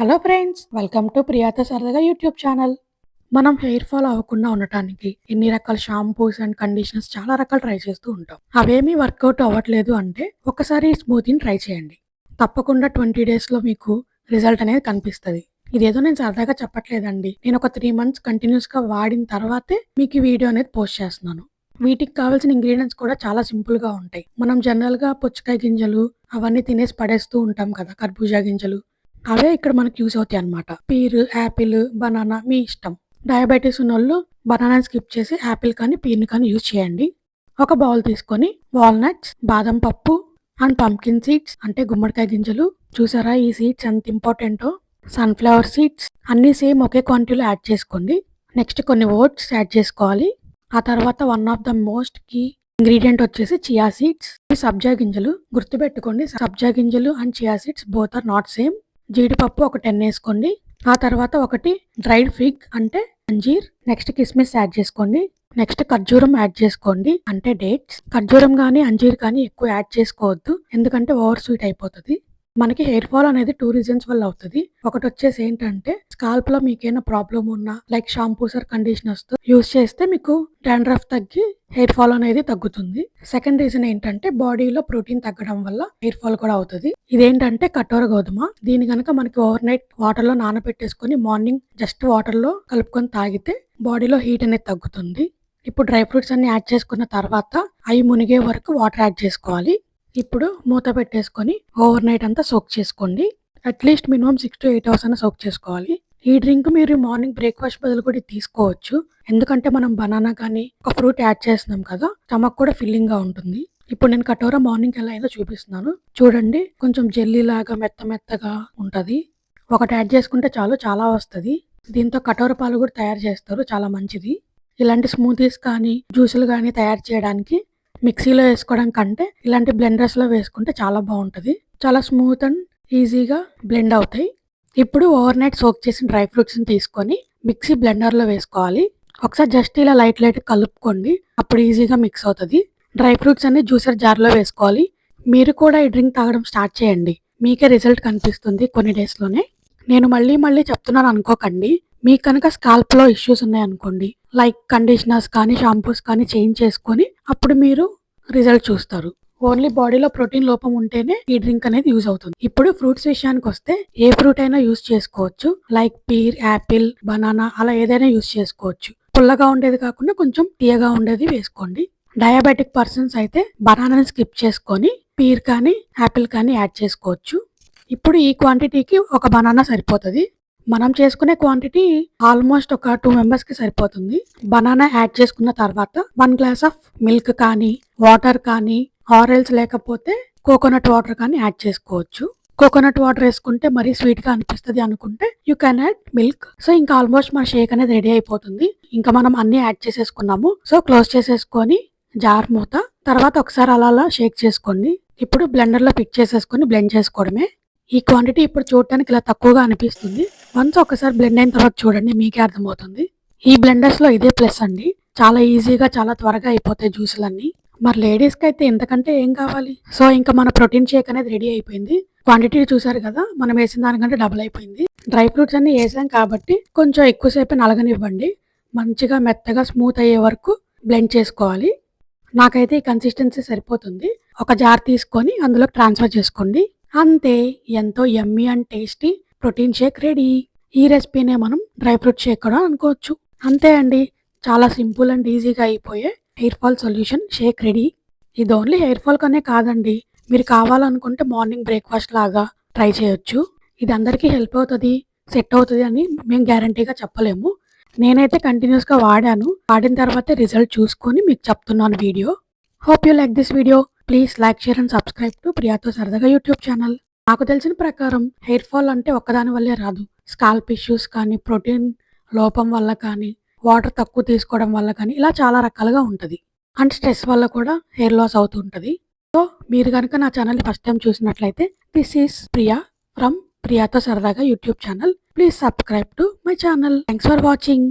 Hello friends, welcome to ప్రియాతో సరదాగా YouTube channel. మనం హెయిర్ ఫాల్ అవ్వకుండా ఉండటానికి ఎన్ని రకాల షాంపూస్ అండ్ కండిషనర్స్ చాలా రకాలు ట్రై చేస్తూ ఉంటాం. అవేమీ వర్కౌట్ అవ్వట్లేదు అంటే ఒకసారి స్మూతీని ట్రై చేయండి. తప్పకుండా 20 డేస్లో మీకు రిజల్ట్ అనేది కనిపిస్తుంది. ఇదేదో నేను సరదాగా చెప్పట్లేదండి. నేను ఒక 3 మంత్స్ కంటిన్యూస్గా వాడిన తర్వాతే మీకు ఈ వీడియో అనేది పోస్ట్ చేస్తున్నాను. వీటికి కావాల్సిన ఇంగ్రీడియంట్స్ కూడా చాలా సింపుల్గా ఉంటాయి. మనం జనరల్గా పుచ్చకాయ గింజలు అవన్నీ తినేసి పడేస్తూ ఉంటాం కదా, కర్బూజా గింజలు. అవే ఇక్కడ మనకి యూజ్ అవుతాయి అన్నమాట. పీర్, యాపిల్, బనానా మీ ఇష్టం. డయాబెటీస్ ఉన్నోళ్ళు బనానాని స్కిప్ చేసి యాపిల్ కానీ పీర్ని కానీ యూజ్ చేయండి. ఒక బౌల్ తీసుకొని వాల్నట్స్, బాదం పప్పు అండ్ పంకిన్ సీడ్స్ అంటే గుమ్మడికాయ గింజలు. చూసారా ఈ సీడ్స్ ఎంత ఇంపార్టెంటో. సన్ఫ్లవర్ సీడ్స్ అన్నీ సేమ్ ఒకే క్వాంటిటీలో యాడ్ చేసుకోండి. నెక్స్ట్ కొన్ని ఓట్స్ యాడ్ చేసుకోవాలి. ఆ తర్వాత one of the most key ingredient వచ్చేసి చియా సీడ్స్. ఈ సబ్జా గింజలు గుర్తుపెట్టుకోండి, సబ్జా గింజలు and chia seeds both are not same. జీడిపప్పు ఒక 10 వేసుకోండి. ఆ తర్వాత ఒకటి డ్రైడ్ ఫిగ్ అంటే అంజీర్. నెక్స్ట్ కిస్మిస్ యాడ్ చేసుకోండి. నెక్స్ట్ ఖర్జూరం యాడ్ చేసుకోండి అంటే డేట్స్. ఖర్జూరం కానీ అంజీర్ కానీ ఎక్కువ యాడ్ చేసుకోవద్దు, ఎందుకంటే ఓవర్ స్వీట్ అయిపోతుంది. మనకి హెయిర్ ఫాల్ అనేది 2 రీజన్స్ వల్ల అవుతుంది. ఒకటి వచ్చేసి ఏంటంటే స్కాల్ప్ లో మీకేమైనా ప్రాబ్లం ఉన్నా లైక్ షాంపూస్ ఆర్ కండిషనర్స్ తో యూస్ చేస్తే మీకు డాండ్రఫ్ తగ్గి హెయిర్ ఫాల్ అనేది తగ్గుతుంది. సెకండ్ రీజన్ ఏంటంటే బాడీలో ప్రోటీన్ తగ్గడం వల్ల హెయిర్ ఫాల్ కూడా అవుతుంది. ఇదేంటంటే కటోర గోధుమ. దీని కనుక మనకి ఓవర్ నైట్ వాటర్ లో నానబెట్టేసుకొని మార్నింగ్ జస్ట్ వాటర్ లో కలుపుకొని తాగితే బాడీలో హీట్ అనేది తగ్గుతుంది. ఇప్పుడు డ్రై ఫ్రూట్స్ అన్ని యాడ్ చేసుకున్న తర్వాత అవి మునిగే వరకు వాటర్ యాడ్ చేసుకోవాలి. ఇప్పుడు మూత పెట్టేసుకొని ఓవర్ నైట్ అంతా సోక్ చేసుకోండి. అట్లీస్ట్ మినిమం 6 to 8 అవర్స్ అయినా సోక్ చేసుకోవాలి. ఈ డ్రింక్ మీరు మార్నింగ్ బ్రేక్ఫాస్ట్ బదులు కూడా తీసుకోవచ్చు, ఎందుకంటే మనం బనానా కానీ ఒక ఫ్రూట్ యాడ్ చేస్తున్నాం కదా, స్టమక్ కూడా ఫిల్లింగ్ గా ఉంటుంది. ఇప్పుడు నేను కటోరా మార్నింగ్ ఎలా అయిందో చూపిస్తున్నాను చూడండి. కొంచెం జెల్లీ లాగా మెత్తగా ఉంటది. ఒకటి యాడ్ చేసుకుంటే చాలు, చాలా వస్తుంది. దీంతో కటోర పాలు కూడా తయారు చేస్తారు, చాలా మంచిది. ఇలాంటి స్మూతీస్ కానీ జ్యూసులు కానీ తయారు చేయడానికి మిక్సీలో వేసుకోవడం కంటే ఇలాంటి బ్లెండర్స్లో వేసుకుంటే చాలా బాగుంటుంది. చాలా స్మూత్ అండ్ ఈజీగా బ్లెండ్ అవుతాయి. ఇప్పుడు ఓవర్ నైట్ సోక్ చేసిన డ్రై ఫ్రూట్స్ని తీసుకొని మిక్సీ బ్లెండర్లో వేసుకోవాలి. ఒకసారి జస్ట్ ఇలా లైట్ కలుపుకోండి, అప్పుడు ఈజీగా మిక్స్ అవుతుంది. డ్రై ఫ్రూట్స్ అన్ని జ్యూసర్ జార్లో వేసుకోవాలి. మీరు కూడా ఈ డ్రింక్ తాగడం స్టార్ట్ చేయండి, మీకే రిజల్ట్ కనిపిస్తుంది కొన్ని డేస్లోనే. నేను మళ్ళీ చెప్తున్నాను అనుకోకండి. మీకు కనుక స్కాల్ప్లో ఇష్యూస్ ఉన్నాయనుకోండి, లైక్ కండిషనర్స్ కానీ షాంపూస్ కానీ చేంజ్ చేసుకొని అప్పుడు మీరు రిజల్ట్ చూస్తారు. ఓన్లీ బాడీలో ప్రోటీన్ లోపం ఉంటేనే ఈ డ్రింక్ అనేది యూజ్ అవుతుంది. ఇప్పుడు ఫ్రూట్స్ విషయానికి వస్తే ఏ ఫ్రూట్ అయినా యూజ్ చేసుకోవచ్చు, లైక్ పీర్, యాపిల్, బనానా అలా ఏదైనా యూజ్ చేసుకోవచ్చు. పుల్లగా ఉండేది కాకుండా కొంచెం తీయగా ఉండేది వేసుకోండి. డయాబెటిక్ పర్సన్స్ అయితే బనానాని స్కిప్ చేసుకొని పీర్ కానీ యాపిల్ కానీ యాడ్ చేసుకోవచ్చు. ఇప్పుడు ఈ క్వాంటిటీకి ఒక బనానా సరిపోతుంది. మనం చేసుకునే క్వాంటిటీ ఆల్మోస్ట్ ఒక 2 మెంబర్స్ కి సరిపోతుంది. బనానా యాడ్ చేసుకున్న తర్వాత 1 గ్లాస్ ఆఫ్ మిల్క్ కానీ వాటర్ కానీ ఆరెల్స్ లేకపోతే కోకోనట్ వాటర్ కానీ యాడ్ చేసుకోవచ్చు. కోకోనట్ వాటర్ వేసుకుంటే మరీ స్వీట్ గా అనిపిస్తుంది అనుకుంటే you can add milk. So ఇంకా ఆల్మోస్ట్ మన షేక్ అనేది రెడీ అయిపోతుంది. ఇంకా మనం అన్ని యాడ్ చేసేసుకున్నాము. సో క్లోజ్ చేసేసుకొని జార్ మూత తర్వాత ఒకసారి అలా షేక్ చేసుకోండి. ఇప్పుడు బ్లెండర్ లో ఫిట్ చేసేసుకొని బ్లెండ్ చేసుకోవడమే. ఈ క్వాంటిటీ ఇప్పుడు చూడటానికి ఇలా తక్కువగా అనిపిస్తుంది. వన్స్ ఒకసారి బ్లెండ్ అయిన తర్వాత చూడండి, మీకే అర్థమవుతుంది. ఈ బ్లెండర్స్ లో ఇదే ప్లస్ అండి, చాలా ఈజీగా చాలా త్వరగా అయిపోతాయి జ్యూసులన్నీ. మరి లేడీస్ కి అయితే ఇంతకంటే ఏం కావాలి. సో ఇంకా మన ప్రోటీన్ షేక్ అనేది రెడీ అయిపోయింది. క్వాంటిటీ చూసారు కదా, మనం వేసిన దానికంటే డబుల్ అయిపోయింది. డ్రై ఫ్రూట్స్ అన్ని వేసాం కాబట్టి కొంచెం ఎక్కువసేపు నలగనివ్వండి. మంచిగా మెత్తగా స్మూత్ అయ్యే వరకు బ్లెండ్ చేసుకోవాలి. నాకైతే ఈ కన్సిస్టెన్సీ సరిపోతుంది. ఒక జార్ తీసుకొని అందులో ట్రాన్స్ఫర్ చేసుకోండి. అంతే, ఎంతో యమ్మీ and tasty protein shake ready. ఈ రెసిపీనే మనం డ్రై ఫ్రూట్ షేక్ కూడా అనుకోవచ్చు. అంతే అండి, చాలా సింపుల్ అండ్ ఈజీగా అయిపోయే hair fall solution Sheikh ready. ఇది ఓన్లీ హెయిర్ ఫాల్ కనే కాదండి, మీరు కావాలనుకుంటే మార్నింగ్ బ్రేక్ఫాస్ట్ లాగా ట్రై చేయొచ్చు. ఇది అందరికీ హెల్ప్ అవుతుంది, సెట్ అవుతుంది అని మేము గ్యారంటీగా చెప్పలేము. నేనైతే కంటిన్యూస్గా వాడిన తర్వాత రిజల్ట్ చూసుకొని మీకు చెప్తున్నాను video. Hope you like this video. Please like, share and subscribe to ప్రియాతో సరదాగా యూట్యూబ్ ఛానల్. నాకు తెలిసిన ప్రకారం హెయిర్ ఫాల్ అంటే ఒక్కదాని వల్లే రాదు. స్కాల్ప్ ఇష్యూస్ కానీ, ప్రోటీన్ లోపం వల్ల కానీ, వాటర్ తక్కువ తీసుకోవడం వల్ల కానీ ఇలా చాలా రకాలుగా ఉంటుంది. అండ్ స్ట్రెస్ వల్ల కూడా హెయిర్ లాస్ అవుతూ ఉంటుంది. సో మీరు కనుక నా ఛానల్ ఫస్ట్ టైం చూసినట్లయితే దిస్ ఈస్ ప్రియా ఫ్రమ్ ప్రియాతో సరదాగా YouTube channel. Please subscribe to my channel. Thanks for watching.